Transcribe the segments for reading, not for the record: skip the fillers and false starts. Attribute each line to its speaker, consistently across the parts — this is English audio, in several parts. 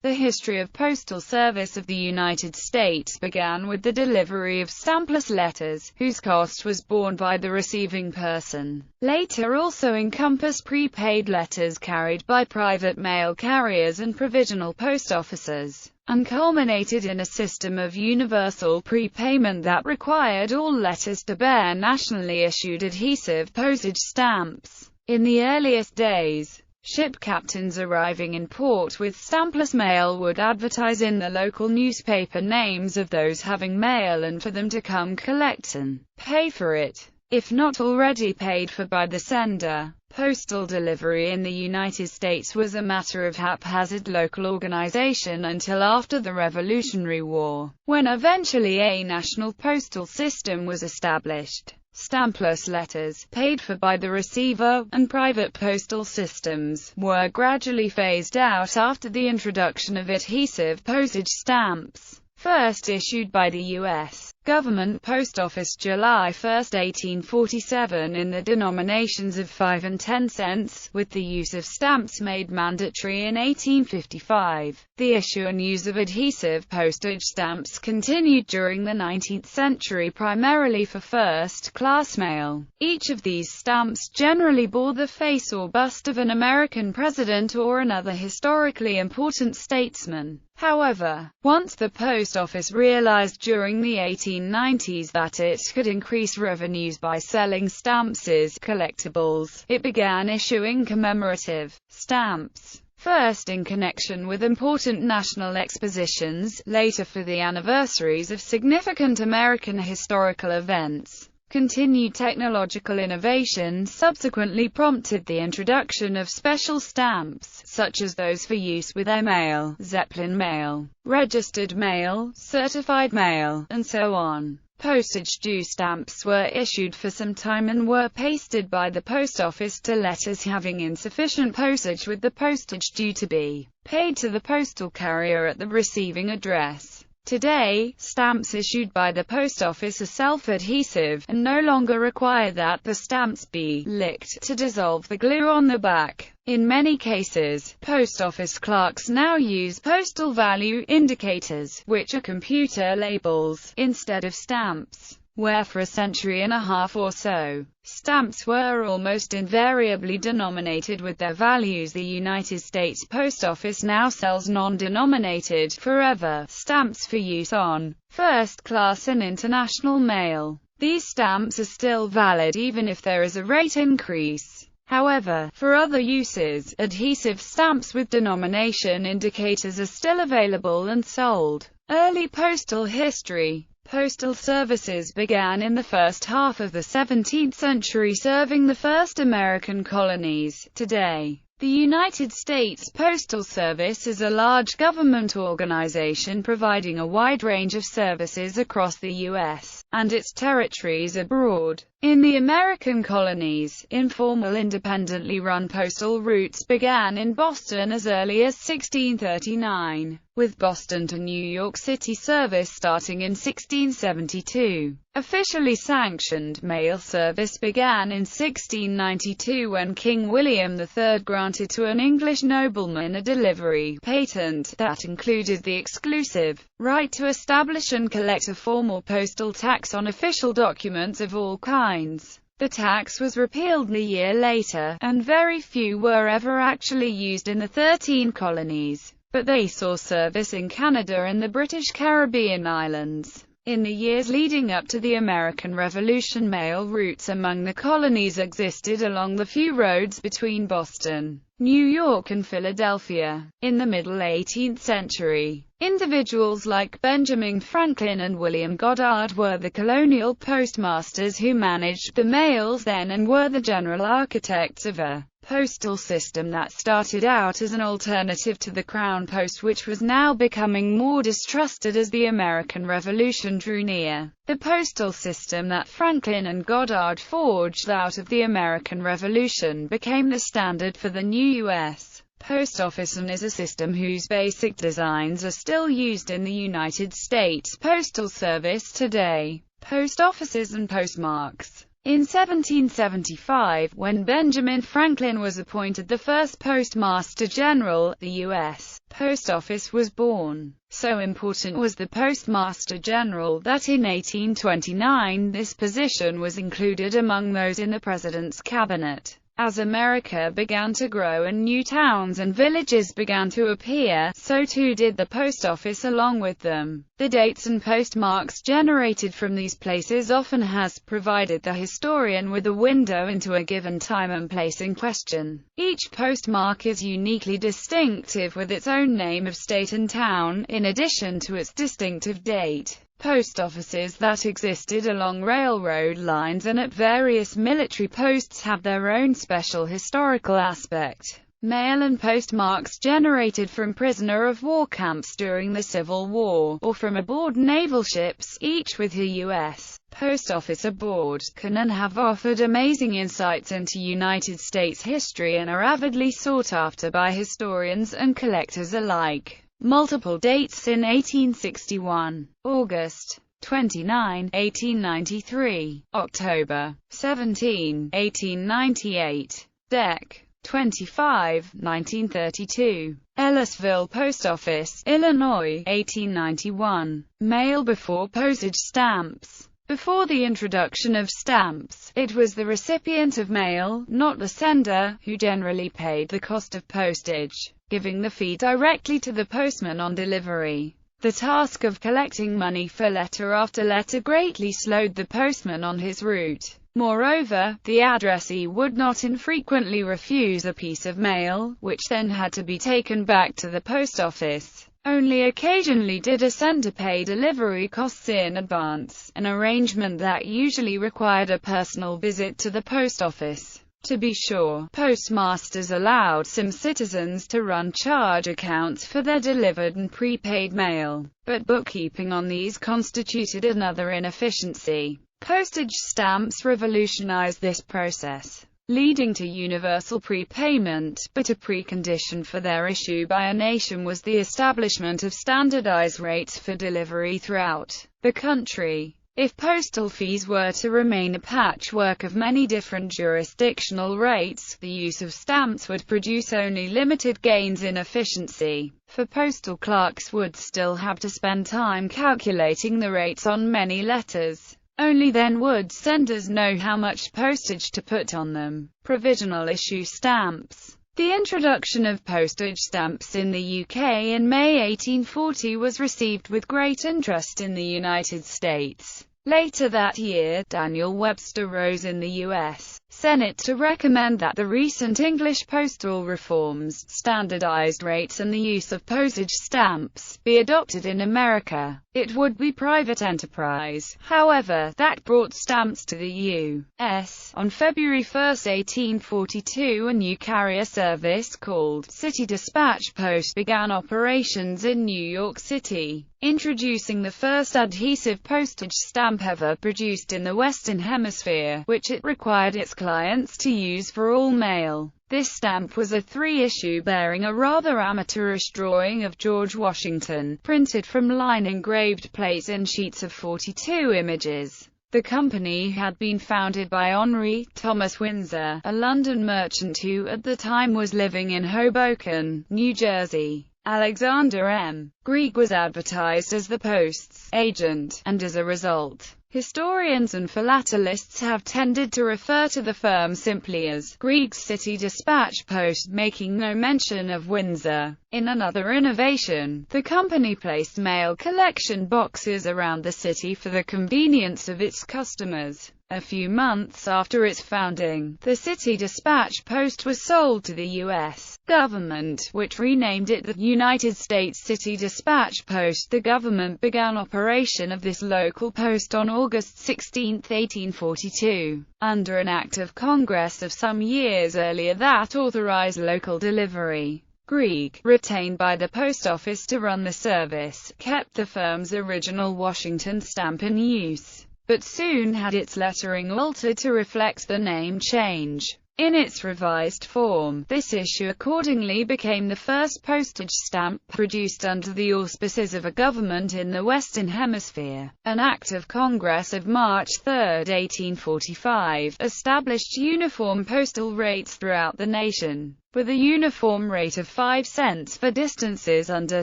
Speaker 1: The history of postal service of the United States began with the delivery of stampless letters, whose cost was borne by the receiving person. Later also encompassed prepaid letters carried by private mail carriers and provisional post offices, and culminated in a system of universal prepayment that required all letters to bear nationally issued adhesive postage stamps. In the earliest days, ship captains arriving in port with stampless mail would advertise in the local newspaper names of those having mail and for them to come collect and pay for it, if not already paid for by the sender. Postal delivery in the United States was a matter of haphazard local organization until after the Revolutionary War, when eventually a national postal system was established. Stampless letters, paid for by the receiver, and private postal systems, were gradually phased out after the introduction of adhesive postage stamps, first issued by the U.S. Government Post Office July 1, 1847 in the denominations of 5 and 10 cents, with the use of stamps made mandatory in 1855. The issue and use of adhesive postage stamps continued during the 19th century primarily for first-class mail. Each of these stamps generally bore the face or bust of an American president or another historically important statesman. However, once the post office realized during the 1890s that it could increase revenues by selling stamps as collectibles, it began issuing commemorative stamps, first in connection with important national expositions, later for the anniversaries of significant American historical events. Continued technological innovation subsequently prompted the introduction of special stamps, such as those for use with airmail, Zeppelin mail, registered mail, certified mail, and so on. Postage due stamps were issued for some time and were pasted by the post office to letters having insufficient postage, with the postage due to be paid to the postal carrier at the receiving address. Today, stamps issued by the post office are self-adhesive, and no longer require that the stamps be licked to dissolve the glue on the back. In many cases, post office clerks now use postal value indicators, which are computer labels, instead of stamps. Where for a century and a half or so, stamps were almost invariably denominated with their values, the United States Post Office now sells non-denominated, forever, stamps for use on first-class and international mail. These stamps are still valid even if there is a rate increase. However, for other uses, adhesive stamps with denomination indicators are still available and sold. Early postal history. Postal services began in the first half of the 17th century, serving the first American colonies. Today, the United States Postal Service is a large government organization providing a wide range of services across the U.S. and its territories abroad. In the American colonies, informal independently run postal routes began in Boston as early as 1639, with Boston to New York City service starting in 1672. Officially sanctioned mail service began in 1692 when King William III granted to an English nobleman a delivery patent that included the exclusive right to establish and collect a formal postal tax on official documents of all kinds. The tax was repealed a year later, and very few were ever actually used in the 13 colonies, but they saw service in Canada and the British Caribbean islands. In the years leading up to the American Revolution, mail routes among the colonies existed along the few roads between Boston, New York and Philadelphia. In the middle 18th century, individuals like Benjamin Franklin and William Goddard were the colonial postmasters who managed the mails then and were the general architects of a postal system that started out as an alternative to the Crown Post, which was now becoming more distrusted as the American Revolution drew near. The postal system that Franklin and Goddard forged out of the American Revolution became the standard for the new U.S. Post Office and is a system whose basic designs are still used in the United States Postal Service today. Post offices and postmarks. In 1775, when Benjamin Franklin was appointed the first Postmaster General, the U.S. post office was born. So important was the Postmaster General that in 1829 this position was included among those in the President's cabinet. As America began to grow and new towns and villages began to appear, so too did the post office along with them. The dates and postmarks generated from these places often has provided the historian with a window into a given time and place in question. Each postmark is uniquely distinctive with its own name of state and town, in addition to its distinctive date. Post offices that existed along railroad lines and at various military posts have their own special historical aspect. Mail and postmarks generated from prisoner-of-war camps during the Civil War, or from aboard naval ships, each with a U.S. post office aboard, can and have offered amazing insights into United States history and are avidly sought after by historians and collectors alike. Multiple dates in 1861, August 29, 1893, October 17, 1898, Dec. 25, 1932, Ellisville Post Office, Illinois, 1891, mail before postage stamps. Before the introduction of stamps, it was the recipient of mail, not the sender, who generally paid the cost of postage, giving the fee directly to the postman on delivery. The task of collecting money for letter after letter greatly slowed the postman on his route. Moreover, the addressee would not infrequently refuse a piece of mail, which then had to be taken back to the post office. Only occasionally did a sender pay delivery costs in advance, an arrangement that usually required a personal visit to the post office. To be sure, postmasters allowed some citizens to run charge accounts for their delivered and prepaid mail, but bookkeeping on these constituted another inefficiency. Postage stamps revolutionized this process, leading to universal prepayment, but a precondition for their issue by a nation was the establishment of standardized rates for delivery throughout the country. If postal fees were to remain a patchwork of many different jurisdictional rates, the use of stamps would produce only limited gains in efficiency, for postal clerks would still have to spend time calculating the rates on many letters. Only then would senders know how much postage to put on them. Provisional issue stamps. The introduction of postage stamps in the UK in May 1840 was received with great interest in the United States. Later that year, Daniel Webster rose in the U.S. Senate to recommend that the recent English postal reforms, standardized rates and the use of postage stamps, be adopted in America. It would be private enterprise, however, that brought stamps to the U.S. On February 1, 1842, a new carrier service called City Dispatch Post began operations in New York City, introducing the first adhesive postage stamp ever produced in the Western Hemisphere, which it required its clients to use for all mail. This stamp was a three-issue bearing a rather amateurish drawing of George Washington, printed from line-engraved plates in sheets of 42 images. The company had been founded by Henry Thomas Windsor, a London merchant who at the time was living in Hoboken, New Jersey. Alexander M. Grieg was advertised as the Post's agent, and as a result, historians and philatelists have tended to refer to the firm simply as Grieg's City Dispatch Post, making no mention of Windsor. In another innovation, the company placed mail collection boxes around the city for the convenience of its customers. A few months after its founding, the City Dispatch Post was sold to the U.S. government, which renamed it the United States City Dispatch Post. The government began operation of this local post on August 16, 1842, under an act of Congress of some years earlier that authorized local delivery. Grieg, retained by the post office to run the service, kept the firm's original Washington stamp in use, but soon had its lettering altered to reflect the name change. In its revised form, this issue accordingly became the first postage stamp produced under the auspices of a government in the Western Hemisphere. An Act of Congress of March 3, 1845, established uniform postal rates throughout the nation, with a uniform rate of 5 cents for distances under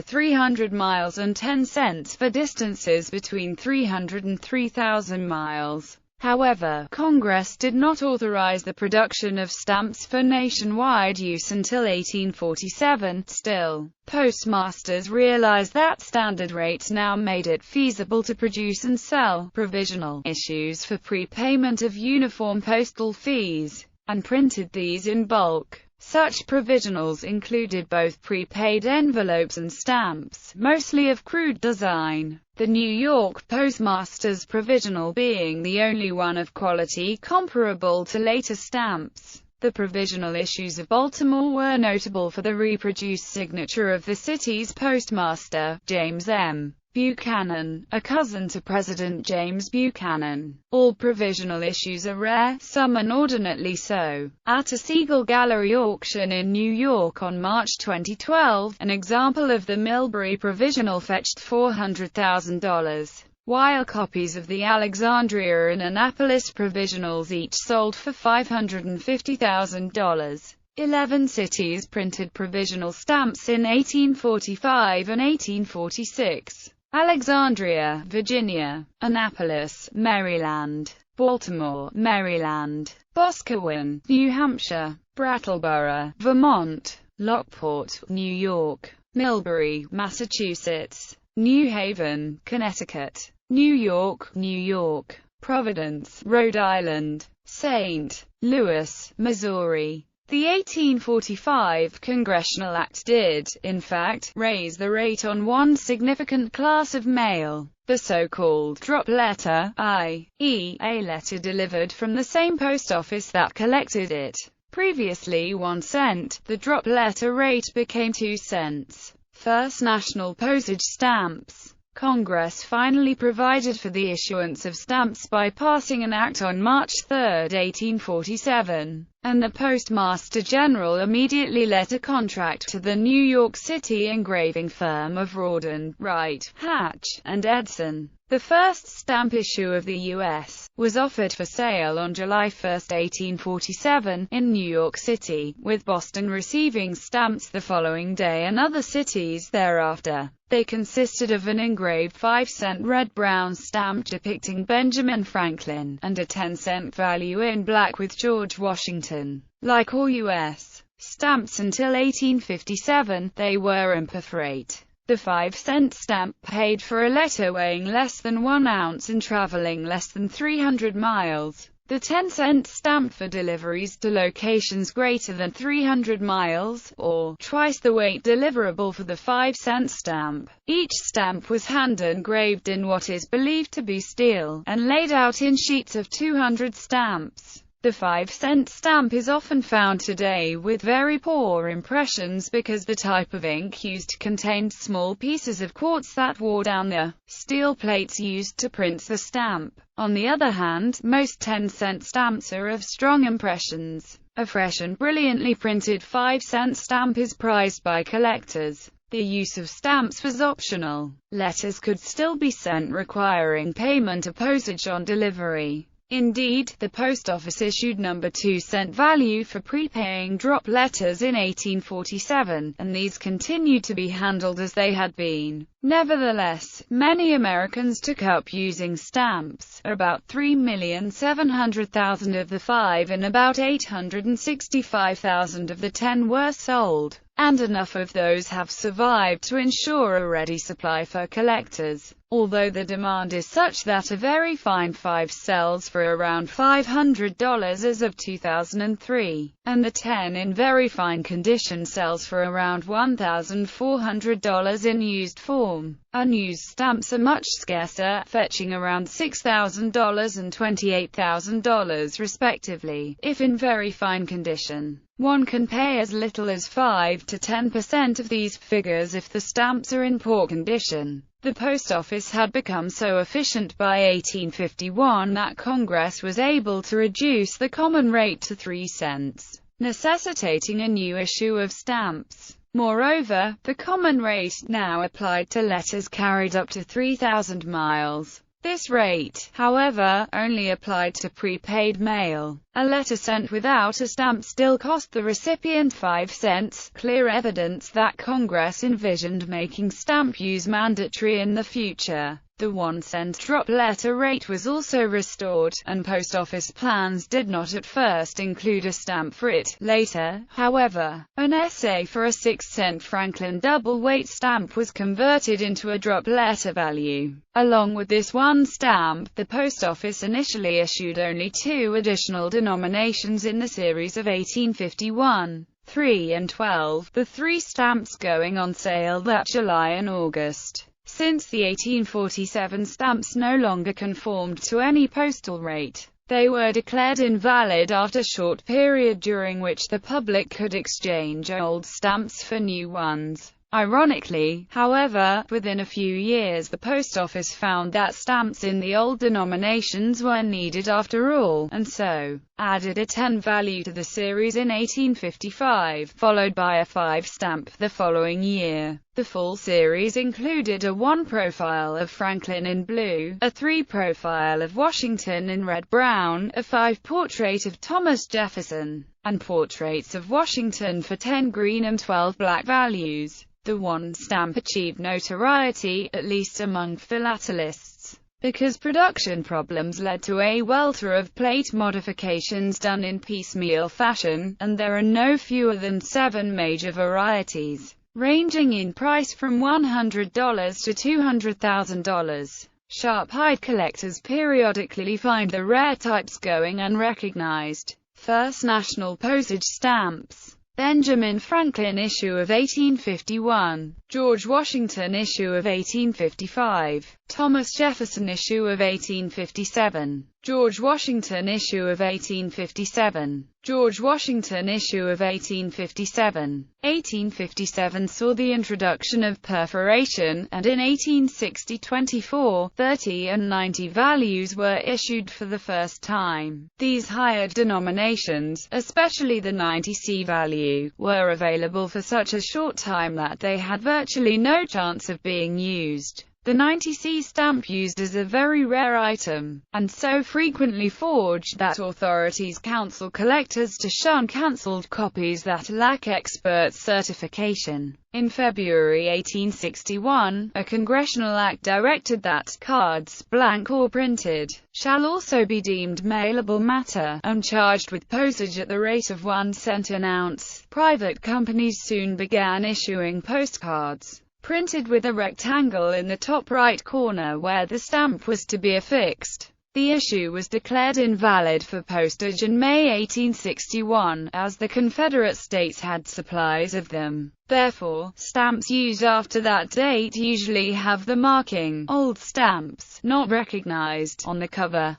Speaker 1: 300 miles and 10 cents for distances between 300 and 3,000 miles. However, Congress did not authorize the production of stamps for nationwide use until 1847. Still, postmasters realized that standard rates now made it feasible to produce and sell provisional issues for prepayment of uniform postal fees, and printed these in bulk. Such provisionals included both prepaid envelopes and stamps, mostly of crude design, the New York Postmaster's provisional being the only one of quality comparable to later stamps. The provisional issues of Baltimore were notable for the reproduced signature of the city's postmaster, James M. Buchanan, a cousin to President James Buchanan. All provisional issues are rare, some inordinately so. At a Siegel Gallery auction in New York on March 2012, an example of the Millbury provisional fetched $400,000, while copies of the Alexandria and Annapolis provisionals each sold for $550,000. 11 cities printed provisional stamps in 1845 and 1846. Alexandria, Virginia; Annapolis, Maryland; Baltimore, Maryland; Boscawen, New Hampshire; Brattleboro, Vermont; Lockport, New York; Millbury, Massachusetts; New Haven, Connecticut; New York, New York; Providence, Rhode Island; St. Louis, Missouri. The 1845 Congressional Act did, in fact, raise the rate on one significant class of mail, the so-called drop letter, i.e., a letter delivered from the same post office that collected it. Previously 1 cent, the drop letter rate became 2 cents. First national postage stamps. Congress finally provided for the issuance of stamps by passing an act on March 3, 1847, and the Postmaster General immediately let a contract to the New York City engraving firm of Rawdon, Wright, Hatch, and Edson. The first stamp issue of the U.S. was offered for sale on July 1, 1847, in New York City, with Boston receiving stamps the following day and other cities thereafter. They consisted of an engraved 5-cent red-brown stamp depicting Benjamin Franklin, and a 10-cent value in black with George Washington. Like all U.S. stamps until 1857, they were imperforate. The 5-cent stamp paid for a letter weighing less than 1 ounce and traveling less than 300 miles. The 10-cent stamp for deliveries to locations greater than 300 miles, or twice the weight deliverable for the 5-cent stamp. Each stamp was hand-engraved in what is believed to be steel, and laid out in sheets of 200 stamps. The 5-cent stamp is often found today with very poor impressions because the type of ink used contained small pieces of quartz that wore down the steel plates used to print the stamp. On the other hand, most 10-cent stamps are of strong impressions. A fresh and brilliantly printed 5-cent stamp is prized by collectors. The use of stamps was optional. Letters could still be sent requiring payment of postage on delivery. Indeed, the post office issued No. 2-cent value for prepaying drop letters in 1847, and these continued to be handled as they had been. Nevertheless, many Americans took up using stamps. About 3,700,000 of the 5 and about 865,000 of the 10 were sold, and enough of those have survived to ensure a ready supply for collectors. Although the demand is such that a very fine 5 sells for around $500 as of 2003, and the 10 in very fine condition sells for around $1,400 in used form. Unused stamps are much scarcer, fetching around $6,000 and $28,000 respectively, if in very fine condition. One can pay as little as 5 to 10% of these figures if the stamps are in poor condition. The post office had become so efficient by 1851 that Congress was able to reduce the common rate to 3 cents, necessitating a new issue of stamps. Moreover, the common rate now applied to letters carried up to 3,000 miles. This rate, however, only applied to prepaid mail. A letter sent without a stamp still cost the recipient 5 cents, clear evidence that Congress envisioned making stamp use mandatory in the future. The 1-cent drop letter rate was also restored, and post office plans did not at first include a stamp for it. Later, however, an essay for a 6-cent Franklin double-weight stamp was converted into a drop letter value. Along with this one stamp, the post office initially issued only 2 additional denominations in the series of 1851. 3 and 12, the 3 stamps going on sale that July and August. Since the 1847 stamps no longer conformed to any postal rate, they were declared invalid after a short period during which the public could exchange old stamps for new ones. Ironically, however, within a few years the post office found that stamps in the old denominations were needed after all, and so added a 10 value to the series in 1855, followed by a 5 stamp the following year. The full series included a 1 profile of Franklin in blue, a 3 profile of Washington in red-brown, a 5 portrait of Thomas Jefferson, and portraits of Washington for 10 green and 12 black values. The 1 stamp achieved notoriety, at least among philatelists, because production problems led to a welter of plate modifications done in piecemeal fashion, and there are no fewer than 7 major varieties, ranging in price from $100 to $200,000. Sharp-eyed collectors periodically find the rare types going unrecognized. First National Postage Stamps. Benjamin Franklin issue of 1851, George Washington issue of 1855, Thomas Jefferson issue of 1857, George Washington issue of 1857, George Washington issue of 1857. 1857 saw the introduction of perforation, and in 1860 24, 30 and 90 values were issued for the first time. These higher denominations, especially the 90C value, were available for such a short time that they had virtually no chance of being used. The 90C stamp used as a very rare item, and so frequently forged that authorities counsel collectors to shun cancelled copies that lack expert certification. In February 1861, a congressional act directed that cards, blank or printed, shall also be deemed mailable matter, and charged with postage at the rate of 1 cent an ounce. Private companies soon began issuing postcards, printed with a rectangle in the top right corner where the stamp was to be affixed. The issue was declared invalid for postage in May 1861, as the Confederate States had supplies of them. Therefore, stamps used after that date usually have the marking, "Old Stamps, Not Recognized," on the cover.